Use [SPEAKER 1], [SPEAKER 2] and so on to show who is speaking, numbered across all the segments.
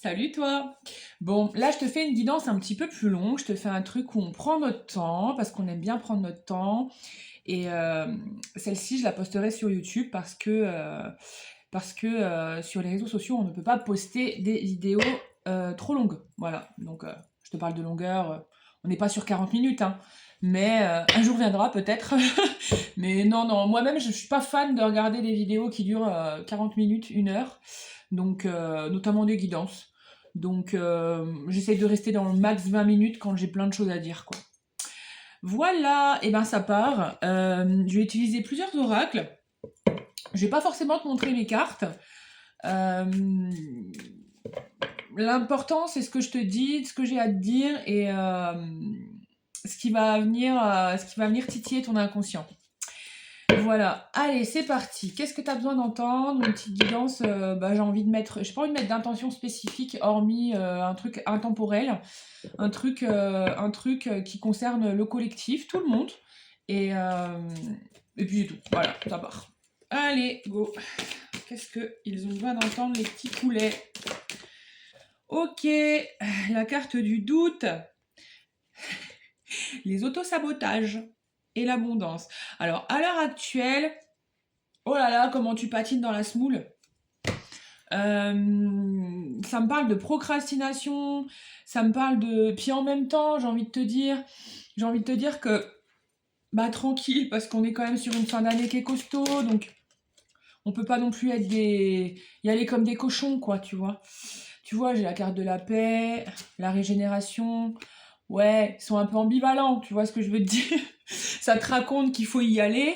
[SPEAKER 1] Salut toi! Bon, là je te fais une guidance un petit peu plus longue, je te fais un truc où on prend notre temps, parce qu'on aime bien prendre notre temps, et celle-ci je la posterai sur YouTube parce que sur les réseaux sociaux on ne peut pas poster des vidéos trop longues. Voilà, donc je te parle de longueur, on n'est pas sur 40 minutes, hein, mais un jour viendra peut-être. Mais non, non, moi-même je suis pas fan de regarder des vidéos qui durent 40 minutes, 1 heure, donc notamment des guidances. Donc j'essaye de rester dans le max 20 minutes quand j'ai plein de choses à dire, quoi. Voilà, et ben ça part. Je vais utiliser plusieurs oracles. Je vais pas forcément te montrer mes cartes. Euh, L'important c'est ce que je te dis, ce que j'ai à te dire et ce qui va venir titiller ton inconscient. Voilà, allez, c'est parti. Qu'est-ce que tu as besoin d'entendre? Une petite guidance, j'ai envie de mettre, j'ai pas envie de mettre d'intention spécifique, hormis un truc intemporel, un truc qui concerne le collectif, tout le monde. Et, euh, et puis c'est tout. Voilà, ça part. Allez, go. Qu'est-ce qu'ils ont besoin d'entendre, les petits poulets? Ok, la carte du doute. Les autosabotages et l'abondance. Alors, à l'heure actuelle, oh là là, comment tu patines dans la semoule. Ça me parle de procrastination, ça me parle de... Puis en même temps, j'ai envie de te dire que, bah tranquille, parce qu'on est quand même sur une fin d'année qui est costaud, donc on peut pas non plus y aller comme des cochons, quoi, tu vois. Tu vois, j'ai la carte de la paix, la régénération, ouais, ils sont un peu ambivalents, tu vois ce que je veux te dire. Ça te raconte qu'il faut y aller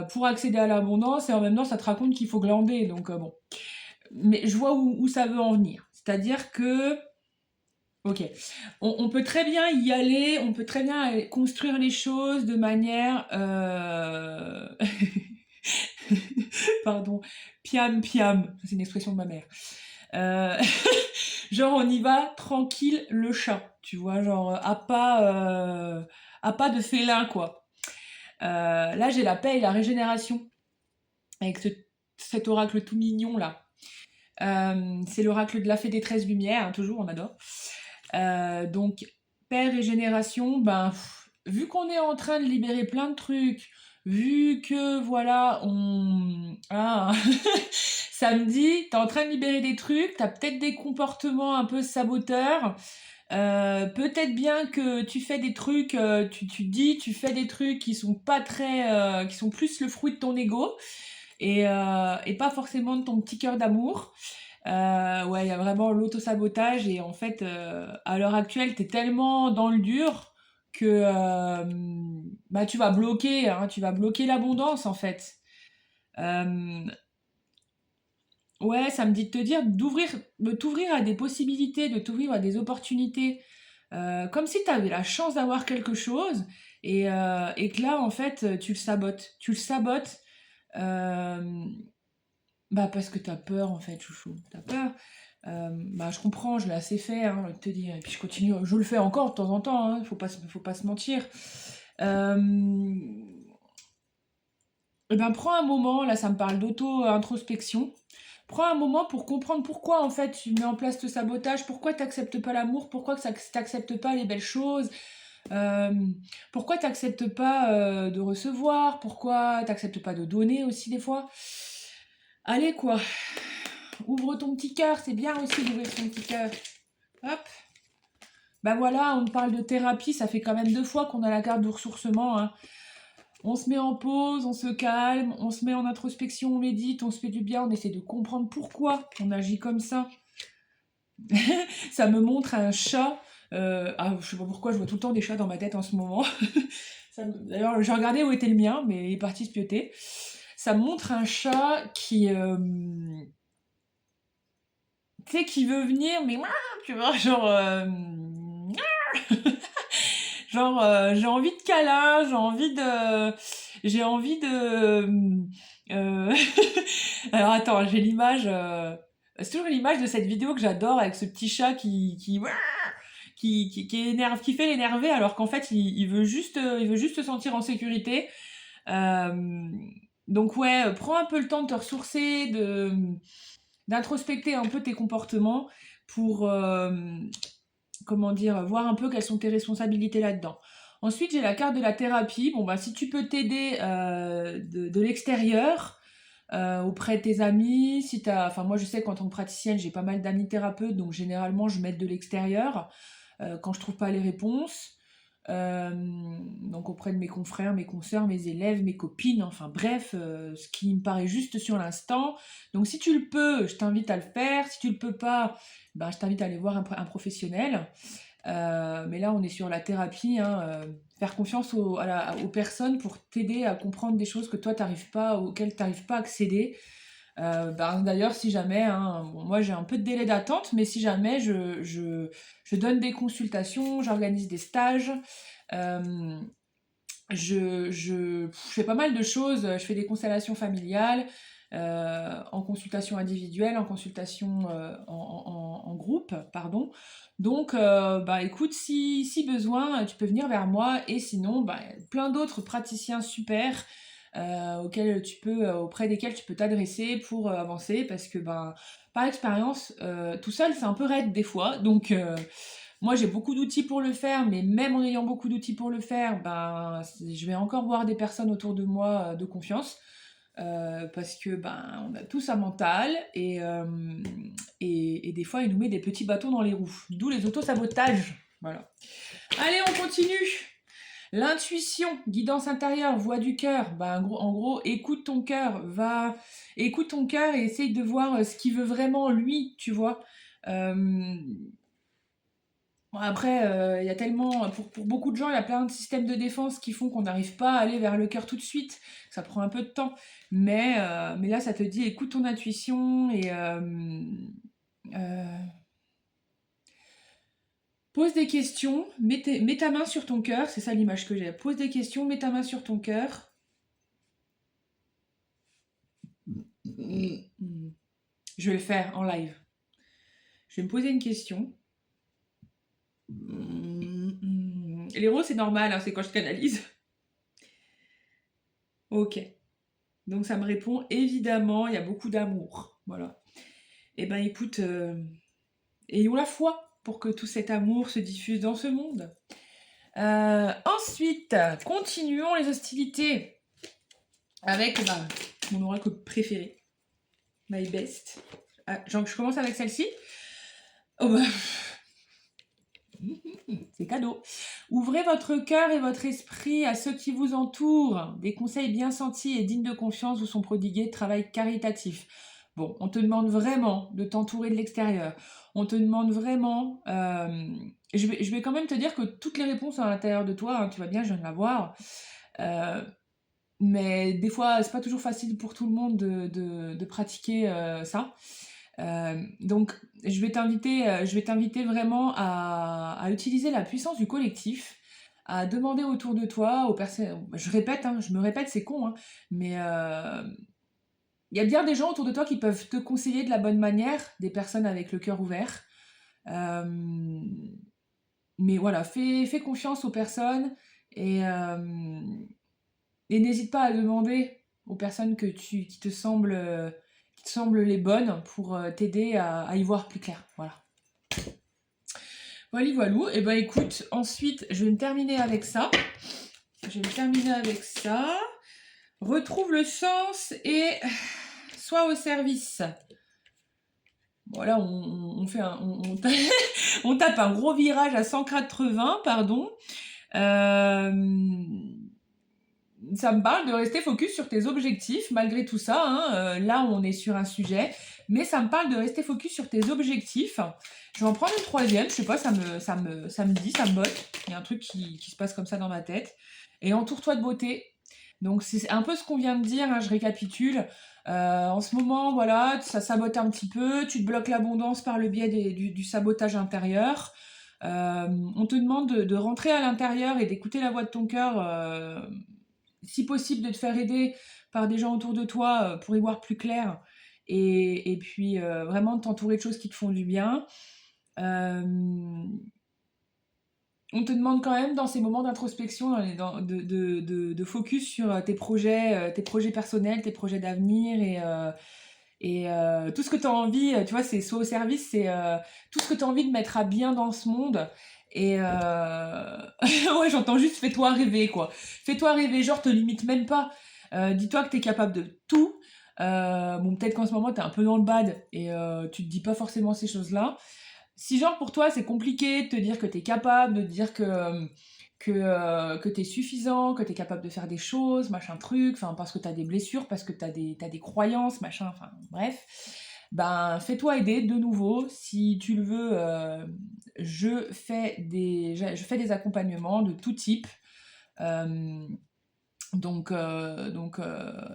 [SPEAKER 1] pour accéder à l'abondance, et en même temps, ça te raconte qu'il faut glander, donc bon. Mais je vois où ça veut en venir. C'est-à-dire que, ok, on peut très bien y aller, on peut très bien construire les choses de manière, pardon, piam piam, c'est une expression de ma mère. Euh, genre on y va tranquille le chat, tu vois, genre à pas de félin, quoi. Là j'ai la paix et la régénération avec cet oracle tout mignon là. C'est l'oracle de la fée des 13 lumières, hein, toujours, on adore. Donc, paix, régénération, ben, vu qu'on est en train de libérer plein de trucs, vu que, voilà, samedi, t'es en train de libérer des trucs, t'as peut-être des comportements un peu saboteurs, peut-être bien que tu fais des trucs, tu fais des trucs qui sont pas très, qui sont plus le fruit de ton ego, et pas forcément de ton petit cœur d'amour. Ouais, il y a vraiment l'auto-sabotage et en fait, à l'heure actuelle, t'es tellement dans le dur que bah, tu vas bloquer l'abondance en fait. Euh, ouais, ça me dit de te dire de t'ouvrir à des possibilités, de t'ouvrir à des opportunités, comme si tu avais la chance d'avoir quelque chose et que là, en fait, tu le sabotes. Tu le sabotes euh, bah parce que t'as peur en fait, chouchou. T'as peur. Bah je comprends, je l'ai assez fait, hein, de te dire. Et puis je continue, je le fais encore de temps en temps, hein, faut pas se mentir. Euh, et ben prends un moment, là ça me parle d'auto-introspection. Prends un moment pour comprendre pourquoi en fait tu mets en place ce sabotage, pourquoi t'acceptes pas l'amour, pourquoi t'acceptes pas les belles choses, euh, pourquoi t'acceptes pas de recevoir, pourquoi t'acceptes pas de donner aussi des fois. Allez quoi, ouvre ton petit cœur, c'est bien aussi d'ouvrir son petit cœur. Hop. Ben voilà, on parle de thérapie, ça fait quand même 2 fois qu'on a la carte du ressourcement, hein. On se met en pause, on se calme, on se met en introspection, on médite, on se fait du bien, on essaie de comprendre pourquoi on agit comme ça. Ça me montre un chat. Je sais pas pourquoi, je vois tout le temps des chats dans ma tête en ce moment. D'ailleurs, j'ai regardé où était le mien, mais il est parti se pioter. Ça me montre un chat tu sais, qui veut venir, mais tu vois, genre, genre, j'ai envie de câlin, j'ai envie de, alors attends, j'ai l'image, c'est toujours l'image de cette vidéo que j'adore avec ce petit chat qui fait l'énervé alors qu'en fait il veut juste se sentir en sécurité. Euh, donc ouais, prends un peu le temps de te ressourcer, d'introspecter un peu tes comportements pour, comment dire, voir un peu quelles sont tes responsabilités là-dedans. Ensuite, j'ai la carte de la thérapie. Bon, bah, si tu peux t'aider de l'extérieur, auprès de tes amis, si t'as, enfin moi je sais qu'en tant que praticienne, j'ai pas mal d'amis thérapeutes, donc généralement je m'aide de l'extérieur quand je trouve pas les réponses. Euh, donc auprès de mes confrères, mes consoeurs, mes élèves, mes copines, enfin bref, ce qui me paraît juste sur l'instant. Donc si tu le peux, je t'invite à le faire. Si tu le peux pas, ben, je t'invite à aller voir un professionnel. Mais là, on est sur la thérapie, hein, faire confiance aux personnes pour t'aider à comprendre des choses que toi, auxquelles tu n'arrives pas à accéder. Ben, d'ailleurs, si jamais, hein, bon, moi j'ai un peu de délai d'attente, mais si jamais je donne des consultations, j'organise des stages, euh, je fais pas mal de choses, je fais des constellations familiales, en consultation individuelle, en consultation en groupe, pardon. Donc, bah écoute, si besoin, tu peux venir vers moi, et sinon, bah, plein d'autres praticiens super auprès desquels tu peux t'adresser pour avancer, parce que ben, par expérience, tout seul c'est un peu raide des fois, donc moi j'ai beaucoup d'outils pour le faire, mais même en ayant beaucoup d'outils pour le faire, ben, je vais encore voir des personnes autour de moi de confiance. Parce que ben on a tous un mental et des fois il nous met des petits bâtons dans les roues, d'où les autosabotages. Voilà. Allez, on continue. L'intuition, guidance intérieure, voix du cœur, bah, en gros, écoute ton cœur et essaye de voir ce qu'il veut vraiment lui, tu vois. Euh, bon, après, il y a tellement, pour beaucoup de gens, il y a plein de systèmes de défense qui font qu'on n'arrive pas à aller vers le cœur tout de suite. Ça prend un peu de temps. Mais là, ça te dit, écoute ton intuition et euh, pose des questions, mets ta main sur ton cœur, c'est ça l'image que j'ai. Pose des questions, mets ta main sur ton cœur. Je vais le faire en live. Je vais me poser une question. L'héros, c'est normal, hein, c'est quand je canalise. Ok. Donc ça me répond, évidemment, il y a beaucoup d'amour. Voilà. Eh ben écoute, ayons la foi pour que tout cet amour se diffuse dans ce monde. Ensuite, continuons les hostilités avec mon oracle préféré, my best. Ah, je commence avec celle-ci. Oh bah, c'est cadeau. Ouvrez votre cœur et votre esprit à ceux qui vous entourent. Des conseils bien sentis et dignes de confiance vous sont prodigués de travail caritatif. Bon, on te demande vraiment de t'entourer de l'extérieur. On te demande vraiment... je vais quand même te dire que toutes les réponses sont à l'intérieur de toi, hein, tu vois bien, je viens de la voir. Mais des fois, c'est pas toujours facile pour tout le monde de pratiquer ça. Donc, je vais t'inviter vraiment à utiliser la puissance du collectif, à demander autour de toi, aux personnes. Je répète, hein, je me répète, c'est con, hein, mais il y a bien des gens autour de toi qui peuvent te conseiller de la bonne manière, des personnes avec le cœur ouvert. Euh, mais voilà, fais confiance aux personnes et n'hésite pas à demander aux personnes qui te semblent les bonnes pour t'aider à y voir plus clair. Voilà. Voilà, voilou. Et ben écoute, ensuite, je vais me terminer avec ça. Retrouve le sens et sois au service. Voilà, on tape un gros virage à 180, pardon. Ça me parle de rester focus sur tes objectifs, malgré tout ça. Hein, là, on est sur un sujet, mais ça me parle de rester focus sur tes objectifs. Je vais en prendre une troisième, je sais pas, ça me dit, ça me botte. Il y a un truc qui se passe comme ça dans ma tête. Et entoure-toi de beauté. Donc, c'est un peu ce qu'on vient de dire, hein, je récapitule. En ce moment, voilà, ça sabote un petit peu, tu te bloques l'abondance par le biais du sabotage intérieur. On te demande de rentrer à l'intérieur et d'écouter la voix de ton cœur, si possible de te faire aider par des gens autour de toi pour y voir plus clair et puis vraiment de t'entourer de choses qui te font du bien. Euh, on te demande quand même dans ces moments d'introspection de focus sur tes projets personnels, tes projets d'avenir Et tout ce que tu as envie, tu vois, c'est soit au service, c'est tout ce que tu as envie de mettre à bien dans ce monde. Et ouais, j'entends juste fais-toi rêver, quoi. Fais-toi rêver, genre te limite même pas. Dis-toi que tu es capable de tout. Bon, peut-être qu'en ce moment, tu es un peu dans le bad et tu te dis pas forcément ces choses-là. Si genre pour toi c'est compliqué de te dire que t'es capable, de te dire que t'es suffisant, que t'es capable de faire des choses, machin truc, enfin parce que t'as des blessures, parce que t'as des croyances, machin, enfin bref, ben fais-toi aider de nouveau. Si tu le veux, je fais des accompagnements de tout type. Euh,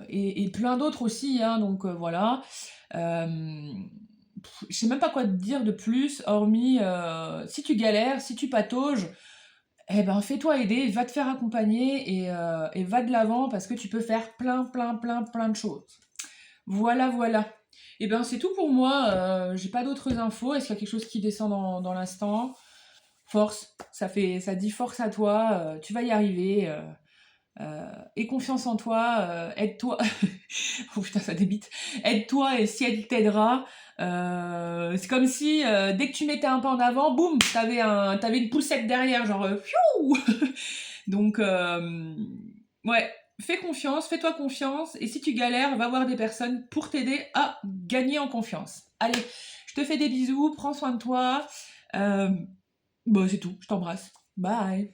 [SPEAKER 1] et plein d'autres aussi, hein, donc voilà. Euh, je sais même pas quoi te dire de plus, hormis si tu galères, si tu patauges, eh ben fais-toi aider, va te faire accompagner et va de l'avant parce que tu peux faire plein de choses. Voilà, voilà. Et ben c'est tout pour moi, j'ai pas d'autres infos. Est-ce qu'il y a quelque chose qui descend dans l'instant? Force, ça dit force à toi, tu vas y arriver. Aie confiance en toi, aide-toi. Oh putain, ça débite. Aide-toi et si elle t'aidera. C'est comme si dès que tu mettais un pas en avant, boum, t'avais une poussette derrière, genre fiou. Donc ouais, fais confiance, fais-toi confiance et si tu galères, va voir des personnes pour t'aider à gagner en confiance. Allez, je te fais des bisous, prends soin de toi. Bon, c'est tout, je t'embrasse. Bye.